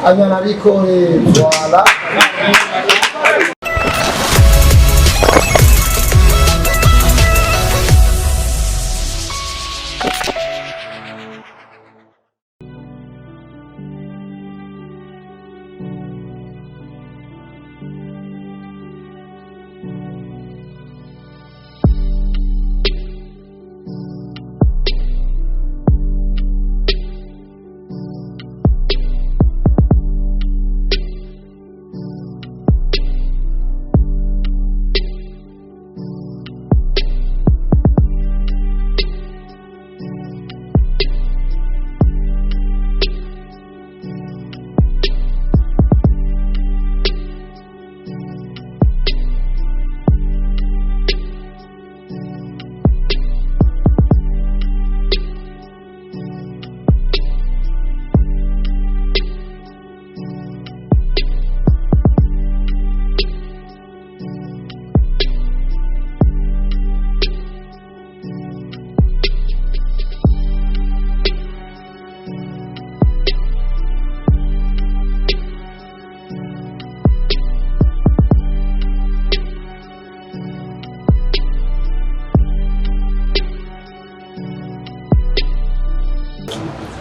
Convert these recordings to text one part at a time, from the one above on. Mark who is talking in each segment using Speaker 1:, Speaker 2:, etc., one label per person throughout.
Speaker 1: Allora Kore, voilà.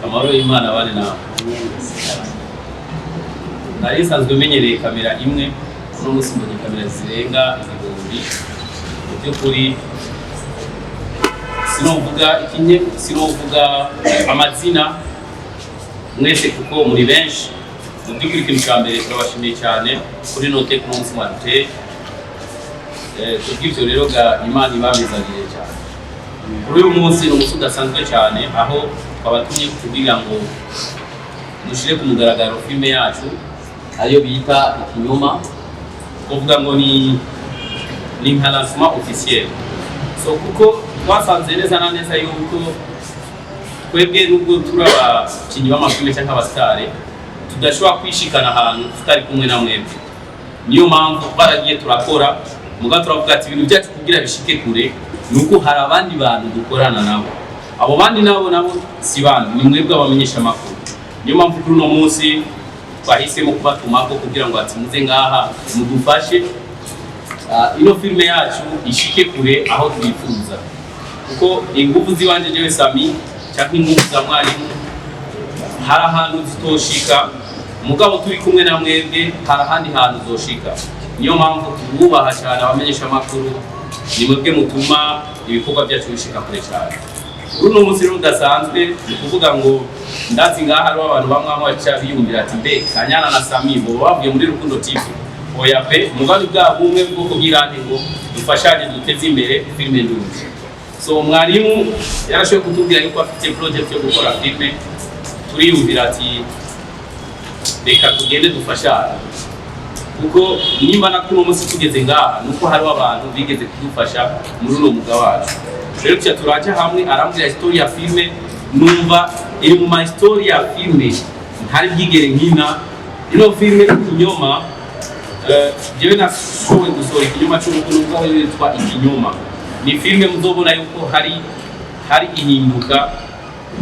Speaker 2: Amaro Imana bane nawe. Nari sanzwe menyereye kamera imwe no musimbonye kamera zirenga ibihumbi. Mu by'ukuri sinovuga amazina mwese kuko muri benshi. Mu by'ukuri ikintu cya mbere turabashimiye cyane kuri note ku munsi wa dute. Kubw'ibyo rero ga Imana ibamizaniye cyane. Kuri uyu munsi ni umunsi udasanzwe cyane aho abatumye kugira ngo dushire ku mugaragaro filme yacu ariyo bita ikinyoma, kuvuga ngo ni lancement officiel. So kuko twasanze neza na neza yuko twebwe nubwo turaba kinyi b'amafilme cyangwa abastare tudashobora kwishikana ahantu tutari kumwe na mwebwe. Niyo mpamvu baragiye turakora muga turavuga ati ibintu byacu kugira bishike kure nuko hari abandi bantu dukorana nabo. Abo bandi nabo si bandi ni mwebwe abamenyesha amakuru. Niyo mpamvu kuri uno munsi twahisemo kubatumako kugira ngo ati muze ngaha mudufashe ino filme yacu ishike kure aho twifuza. Kuko ingufu ziwanje jewe Sammy cyangwa ingufu za mwarimu hari ahantu zitoshika, mugabo turi kumwe na mwebwe hari ahandi hantu zoshika. Niyo mpamvu tububaha cyane abamenyesha amakuru, ni mwebwe mutuma ibikorwa byacu bishika kure cyane. Uno munsi rero udasanzwe ni kuvuga ngo ndazi ngaha hari abantu bamwe biyumvira ati mbe Kanyana na Sammy bo bavuye muri Rukundo TV. Oya pe mugabe bwa bumwe bwo kubirane ngo dufashanye duteze imbere filme nduzi. So mwarimu yarashoye kutubwira yuko afite project yo gukora filme, turiyumvira ati reka tugende dufashane. Kuko nimba nakuno munsi tugeze ngaha nuko hari abantu bigeze kudufasha muri uno muga wacu. Rero cyo turaje hamwe arambwira story ya filme, numva iri mu ma story ya filme ntari byigere nkina. Ino filme ikinyoma jewe nashoboye gusohora ikinyoma cy'urukundo bwaho yitwa ikinyoma. Ni filme muzobona yuko hari ihinduka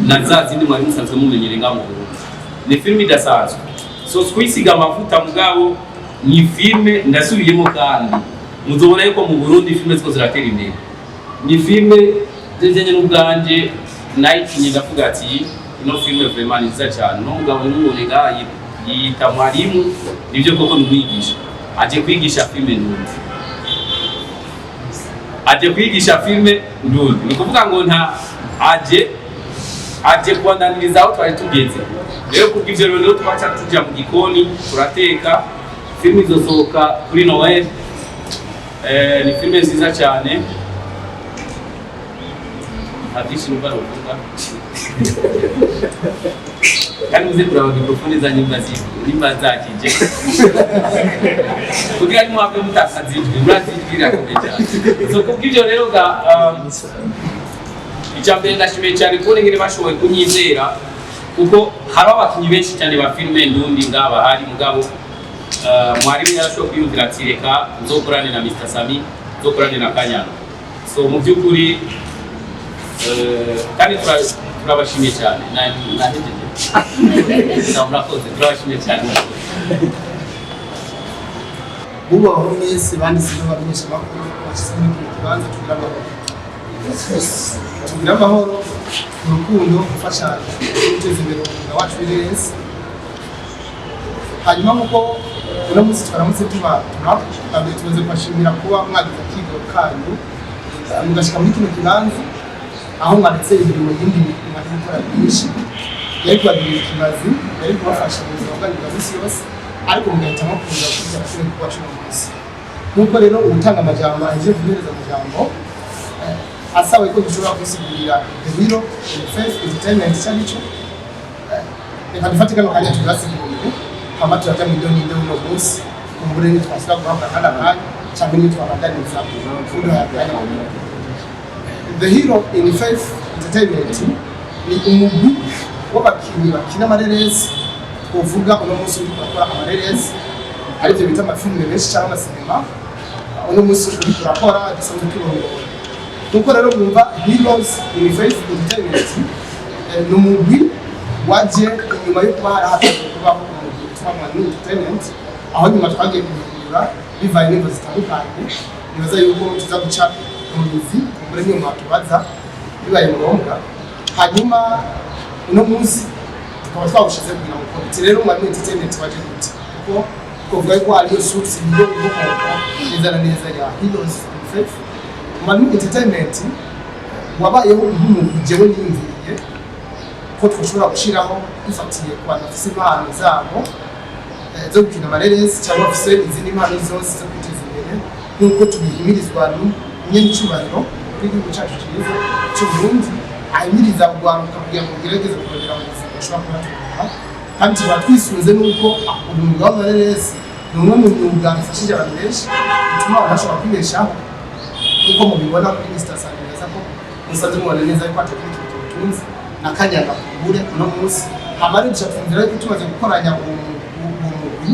Speaker 2: na za zindi mwari musanzwe mumenyere ngaho mu Burundi. Ni filme idasanzwe. So twisiga amavuta mugabo ni filme ndasubiyemo kandi muzobona yuko mu Burundi filme ziko ziratera imbere. Ni filme zenye n'ubwanje nayikinye ndavuga ati ino filme vraiment nziza cyane. No mugabo n'umwe ngaha yita mwarimu, nibyo koko n'umwigisha aje kwigisha filme ndundi. Aje kwigisha filme ndundi ni kuvuga ngo nta aje kubandaniriza aho twari tugeze. Rero kubw'ivyo rero twaca tuja mu gikoni turateka. Filme izosohoka kuri Noel. Ni filme nziza cyane. Hadishi n'ubara uvuga kandi muze kuraba mikrofone za nyimba zakije kugira ngo mwabwe mutakazijwe murazijwira komeza. So kubw'ivyo rero ga icyambere ndashimiye cyane kubona ngene bashoboye kunyizera, kuko hari abakinyi benshi cyane ba filme ndundi ngaba hari mugabo mwarimu yarashoboye kwiyumvira ati reka nzokorane na Mr Sammy, nzokorane na Kanyana. So mu by'ukuri kandi turabashimiye cyane nahejeje murakoze turabashimiye cyane
Speaker 1: bubaho mwese banditse n'abamenyesha makuru bashyize muri iki kibanza tugira amahoro urukundo gufashanya guteza imbere umwuga wacu w'ireresi hanyuma nk'uko uno munsi twaramutse tumaze tumaze kubashimira kuba mwagize akigoro kanyu mugashyika muri kino kibanza aho mwaretse imirimo yindi mumaze gukora byinshi yari kubagirira ikibazi yari kubafasha mu buzima bwanyu bwa minsi yose ariko mugahitamo kuza kujya kuri kubacu no munsi nk'uko rero ubutanga amajambo aje kubereza amajambo asawe ko dushobora kwisigurira the hero the faith entertainment cyarico reka dufate kano kanya tugasigurire hama turaja mu idoni uno munsi kumbure ni twasira guhabwa kandi akanya cyangwa ni twabandaniza kudo yakanya the hero in faith entertainment ni umugwi w'abakinnyi bakina amareresi uvuga uno munsi uri kurakora amareresi aribyo bita amafilime menshi cyangwa amasinema uno munsi uri kurakora dusanzwe turongora nuko rero mwumva heroes in faith entertainment ni umugwi waje inyuma yo kuba harahatanzwe kubaho umugwi witwa muri entertainment aho nyuma twagiye kuhindura bivaye n'ingo zitandukanye nibaza yuko tuza guca mu mizi kumbure niyo mwatubaza bibaye ngombwa hanyuma uno munsi tukaba twawushize kugira ngo komite rero muri entertainment waje gute kuko kuvuga ko ariyo suits niyo ivuga neza na neza ya heroes in faith muri entertainment wabayeho nk'umuntu jewe niyumviye ko twashobora gushiraho dufatiye ku bantu bafise impano zabo zo gukina amareresi cyangwa bafise izindi mpano zose zo kwiteza imbere nk'uko tubihimirizwa n'icyubahiro n'igihugu cyacu cyiza cy'Uburundi ahimiriza urwaruka kugira ngo ugerageze kurondera mu buzima bushobora kubatunga kandi tuba twisunze n'uko umwuga w'amareresi ni umwe mu myuga ifashije abantu benshi bituma abantu bashobora kwibeshaho nk'uko mubibona muri Mr SAMMY neza ko musanze mubona neza yuko atekereza ubutunzi na kanyanga kubure uno munsi hamari dushatumvira yuko tumaze gukoranya umugwi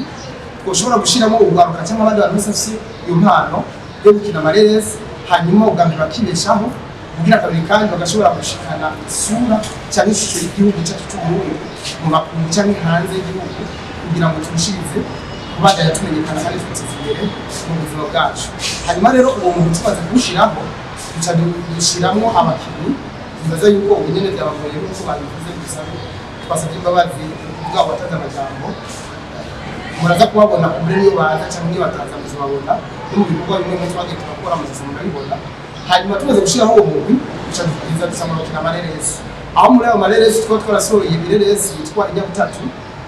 Speaker 1: twoshobora gushiramo urwaruka cyangwa abandi bantu bose bafite iyo mpano yo gukina amareresi hanyuma ubwambere bakibeshaho kugira kabiri kandi bagashobora gushikana isura cyangwa ishusho y'igihugu cyacu cy'Uburundi mu makungu cyangwa hanze y'igihugu kugira ngo turushirize kubandanya tumenyekana kandi twiteze imbere mu buzima bwacu hanyuma rero uwo muntu tumaze kuwushyiraho duca dushyiramo abakinnyi bibaza yuko ubunyene byabagoye nk'uko babivuze gusa twasabye imbabazi bwabo bataza amajambo muraza kubabona kubure niyo baza cyangwa niyo bataza muzababona no mu bikorwa bimwe mu twagiye turakora mu buzima murabibona hanyuma tumaze gushyiraho uwo mugwi duca dukuriza dusanga bakina amareresi aho muri ayo mareresi twaba twarasohoye ibireresi yitwa inyabutatu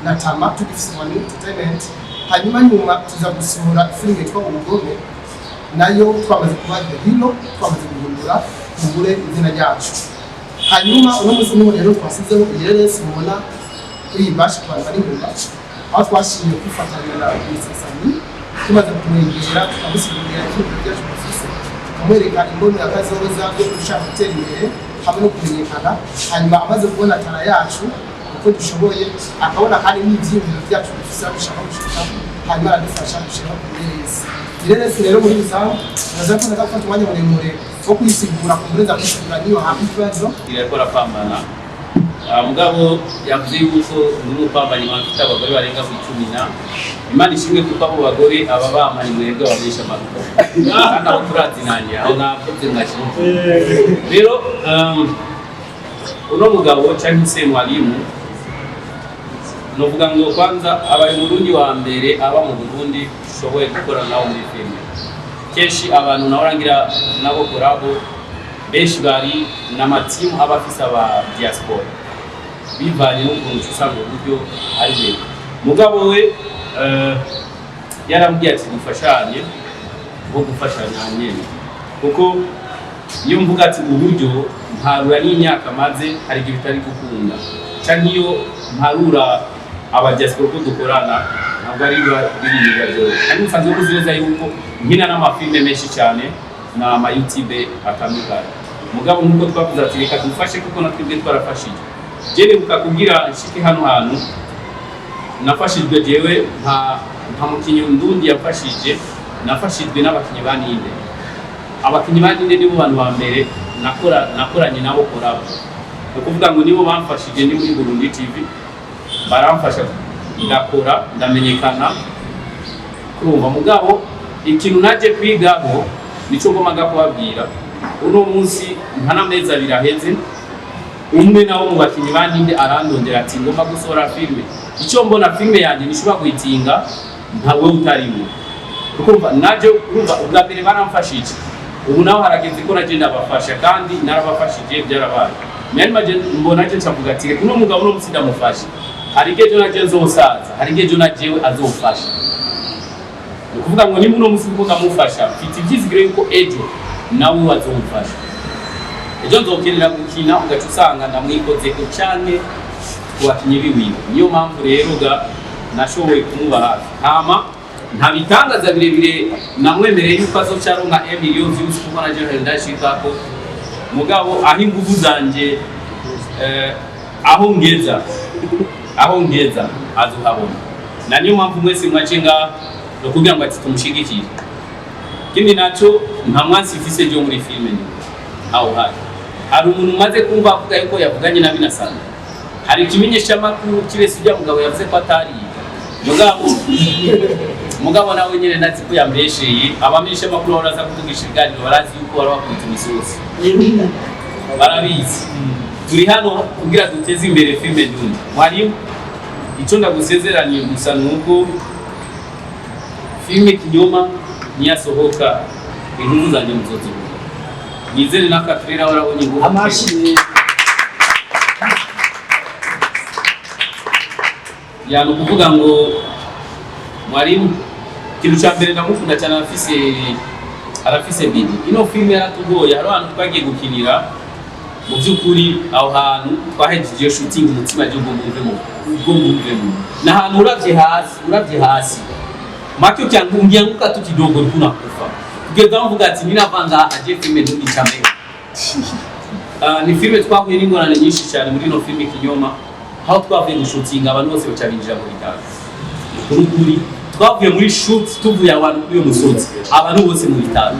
Speaker 1: na tama tugifise muri entertainment hanyuma nyuma tuza gusohora filime yitwa ubugome nayo twamaze kuba the hero twamaze guhindura kubure izina ryacu hanyuma uno munsi niho rero twasizeho ireresi mubona kuri iyi bashi twaza n'inyuma aho twashimiye kwifatanya na Mr SAMMY tumaze kumwegera tukamusigurira ikintu byacu bafise tukamwereka imboni y'akazoza yo gushaka gutera imbere hamwe no kumenyekana hanyuma amaze kubona tara yacu uko dushoboye akabona kandi n'ibyiyumviro byacu bifise gushaka gushika hanyuma aradufasha gushiraho ireresi rero muri rusange naza ko ndafata umwanya muremure wo kwisigura kumureza kwisigura niyo hafi ikibazo
Speaker 2: irakora pambana mugabo yavuze yuko muri pambana bafite abagore barenga ku 10 Imana ishimwe kuko abo bagore aba bamari mwebwe babesha amaruko kandi aho turazinanye aho navuze mwashimwe rero uno mugabo cyangwa se mwalimu novuga ngo kwanza abaye mu Burundi wa mbere aba mu Burundi shoboye gukora nawo muri filime kenshi abantu nabarangira nabo korabo benshi bari n'amatimu abafisa aba diaspora bivanye n'ukuntu usanga uburyo ari byo mugabo we yarambwiye ati dufashanye bwo gufashanya nyene kuko iyo mvuga ati uburyo ntarura n'imyaka maze hari igihe bitari gukunda cyangwa iyo ntarura abadiaspora ko dukorana ntabwo ari biri bibazo kandi usanzwe kuzireza yuko nkina n'amafilme menshi cyane na ama YouTube atandukanye mugabo nkuko twavuze ati reka dufashe kuko natwebwe twarafashije jene bukakubwira nshike hano hantu nafashijwe jewe nta mukinyi ndundi yafashije nafashijwe n'abakinyi baninde nibo bantu ba mbere nakoranye nabo korabo ukuvuga ngo nibo bamfashije ndi muri Burundi TV baramfasha ndakora ndamenyekana kurumva mugabo ikintu naje kwigaho nico ngomaga kubabwira uno munsi ntanameza abiri aheze umwe nawo mu bakinyi bandinde arandondera ati ngomba gusora filme icyo mbona filme yanjye nishobora kuyitinga ntawe utarimo ukumva naje urumva ubwa mbere baramfashije ubu naho harageze ko naje ndabafasha kandi narabafashije byarabaye nari maje mbona naje ncavuga ati uno mugabo no musida mufashe hari gejo naje nzosaza hari gejo najewe azofasha ukuvuga ngo ni muno musiko kamufasha mfite ibyizigiro yuko ejo nawe wazomfasha ejo nzokenera gukina ugaca usanga ndamwikoze ko cyane kubakinyi biwiwe niyo mpamvu rero ga nashoboye kumuba hafi hama nta bitangaza birebire namwemereye yuko azocaronka 1 million views kuko naje ndashikako mugabo aho ingufu zanje aho ngeza azuhabona na niyo mpamvu mwese mwacenga no kugira ngo ati tumushigikire kindi naco nta mwansi ifise byo muri filme ni aho hari umuntu maze kumva avuga yuko yavuganye na binasana hari ikimenyesha makuru kirese ujya mugabo yavuze ko atari mugabo nawe nyene ndazi ko yambesheye abamenyesha makuru baraza kuvugisha ibiganiro barazi yuko wari wakubita imisozi barabizi turi hano kugira duteze imbere filme ndundi mwarimu icyo ndagusezeraniye gusa nuko filme kinyoma niyasohoka inkuru zanjye muzozo nizere nakatrera warabonye ngo
Speaker 3: amashi
Speaker 2: yano kuvuga ngo mwarimu kintu cya mbere ndamukunda cyane arafise bidi ino filme yaratugoye hari abantu twagiye gukinira mu byukuri aho hantu twahejeje shooting umutima gihugu muvemo na hantu uravye hasi makyo cyangu ngianguka tu kidogo kuna kufa kugeza mvuga ati ninavanga aje filme ndundi cyane ni filme twahuye n'ingorane nyinshi cyane muri no filme kinyoma aho twavuye gushootinga abantu bose bacabinjira muri kazi kuri twavuye muri shoot tuvuye abantu kuri musozi abantu bose mu bitaro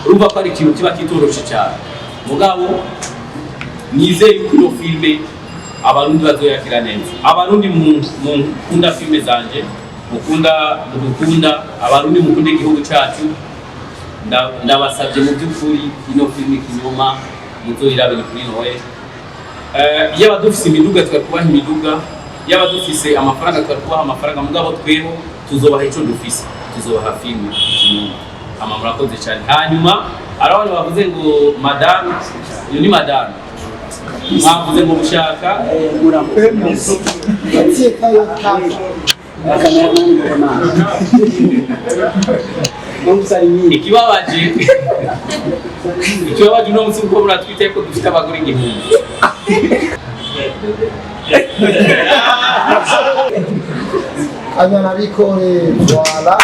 Speaker 2: urumva ko ari ikintu kiba kitoroshe cyane mugabo nizeye ko no filme abarundi bazoyakira neza abarundi mu kunda filme zanje mukunda abarundi mukunde igihugu cyacu ndabasabye mu by'ukuri ino filme kinyoma muzoyirabe kuri nowe yaba dufise imiduga twakubaha imiduga yaba dufise amafaranga twakubaha amafaranga mugabo tweho tuzobaha ico dufise tuzobaha filme kinyoma amamurakoze cyane hanyuma arabana bavuze ngo madame iyo ni madame mwavuze ngo mushaka ikibabaje no munsi uko muratwite ko dufite abagore igihumbi
Speaker 3: Kanyana bikore voilà